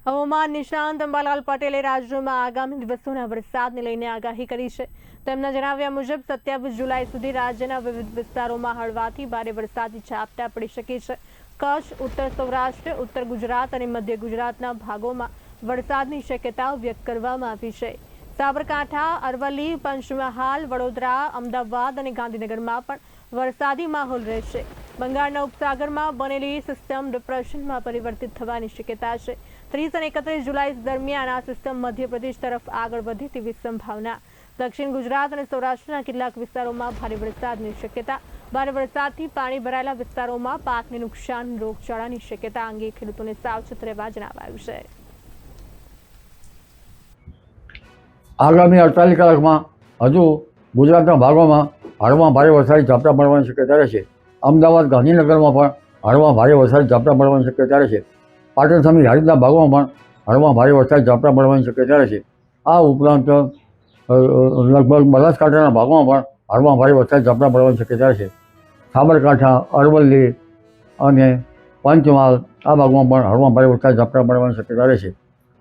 હવામાન નિષ્ણાંત અંબાલાલ પટેલે રાજ્યમાં આગામી દિવસોના વરસાદને લઈને આગાહી કરી છે। તેમના જણાવ્યા મુજબ 27 જુલાઈ સુધી રાજ્યના વિવિધ વિસ્તારોમાં હળવાથી ભારે વરસાદી ઝાપટા પડી શકે છે। કચ્છ, ઉત્તર સૌરાષ્ટ્ર, ઉત્તર ગુજરાત અને મધ્ય ગુજરાતના ભાગોમાં વરસાદની શક્યતા વ્યક્ત કરવામાં આવી છે। સાબરકાંઠા, અરવલ્લી, પંચમહાલ, વડોદરા, અમદાવાદ અને ગાંધીનગરમાં પણ વરસાદી માહોલ રહેશે। બંગાળના ઉપસાગરમાં બનેલી સિસ્ટમ ડિપ્રેશનમાં પરિવર્તિત થવાની શક્યતા છે। 30 અને 31 જુલાઈ દરમિયાન આ સિસ્ટમ મધ્યપ્રદેશ તરફ આગળ વધે તેવી સંભાવના। દક્ષિણ ગુજરાત અને સૌરાષ્ટ્રના કેટલાક વિસ્તારોમાં ભારે વરસાદની શક્યતા। ભારે વરસાદથી પાણી ભરાયેલા વિસ્તારોમાં પાકને નુકસાન, રોગચાળાની શક્યતા અંગે ખેડૂતોને સાવચેત રહેવા જણાવાયું છે। આગામી 48 કલાકમાં હજુ ગુજરાતના ભાગોમાં હળવા ભારે વરસાદી ઝાપટા પડવાની શક્યતા રહેશે। અમદાવાદ, ગાંધીનગરમાં પણ હળવા ભારે વરસાદી ઝાપટા પડવાની શક્યતા રહેશે। પાટણ સમિત હારીજના ભાગોમાં પણ હળવા ભારે વરસાદી ઝાપટા પડવાની શક્યતા રહેશે। આ ઉપરાંત લગભગ બનાસકાંઠાના ભાગોમાં પણ હળવા ભારે વરસાદી ઝાપટા પડવાની શક્યતા રહેશે। સાબરકાંઠા, અરવલ્લી અને પંચમહાલ આ ભાગમાં પણ હળવા ભારે વરસાદી ઝાપટા પડવાની શક્યતા રહેશે।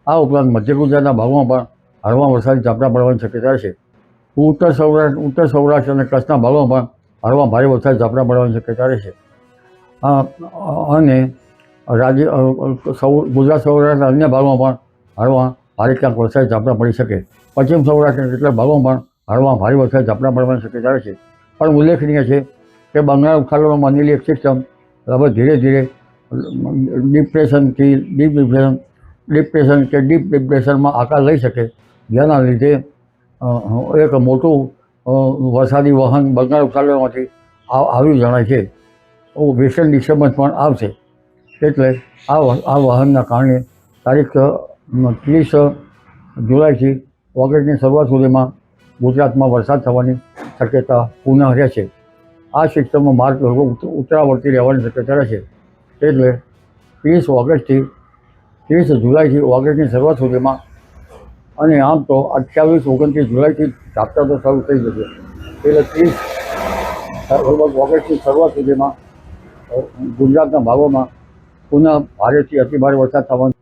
આ ઉપરાંત મધ્ય ગુજરાતના ભાગોમાં પણ હળવા વરસાદી ઝાપટા પડવાની શક્યતા રહેશે। ઉત્તર સૌરાષ્ટ્ર અને કચ્છના ભાગોમાં પણ હળવા ભારે વરસાદી ઝાપટા પડવાની શક્યતા રહેશે। અને ગુજરાત સૌરાષ્ટ્રના અન્ય ભાગોમાં પણ હળવા ભારે ક્યાંક વરસાદી ઝાપટા પડી શકે। પશ્ચિમ સૌરાષ્ટ્રના કેટલાક ભાગોમાં પણ હળવા ભારે વરસાદી ઝાપટા પડવાની શક્યતા રહેશે। પણ ઉલ્લેખનીય છે કે બંગાળ ઉપસાગરમાં બનેલી એક સિસ્ટમ હવે ધીરે ધીરે ડિપ્રેશનથી ડીપ ડિપ્રેશનમાં આકાર લઈ શકે, જેના લીધે એક મોટું વરસાદી વહન બંગાળ ઉપસાગરમાંથી આવ્યું જણાય છે। વેસ્ટર્ન ડિસ્ટર્બન્સ પણ આવશે, એટલે આ વહનના કારણે તારીખ 30 જુલાઈથી ઓગસ્ટની શરૂઆત સુધીમાં ગુજરાતમાં વરસાદ થવાની શક્યતા પુનઃ રહેશે। આ સિસ્ટમમાં માર્ગ ઉત્તરાવર્તી રહેવાની શક્યતા રહેશે, એટલે 30 જુલાઈથી ઓગસ્ટની શરૂઆત સુધીમાં, અને આમ તો 28, 29 જુલાઈથી ઝાપટા તો શરૂ થઈ જશે, એટલે 30 ઓગસ્ટની શરૂઆત સુધીમાં ગુજરાતના ભાગોમાં પુનઃ ભારેથી અતિભારે વરસાદ થવાની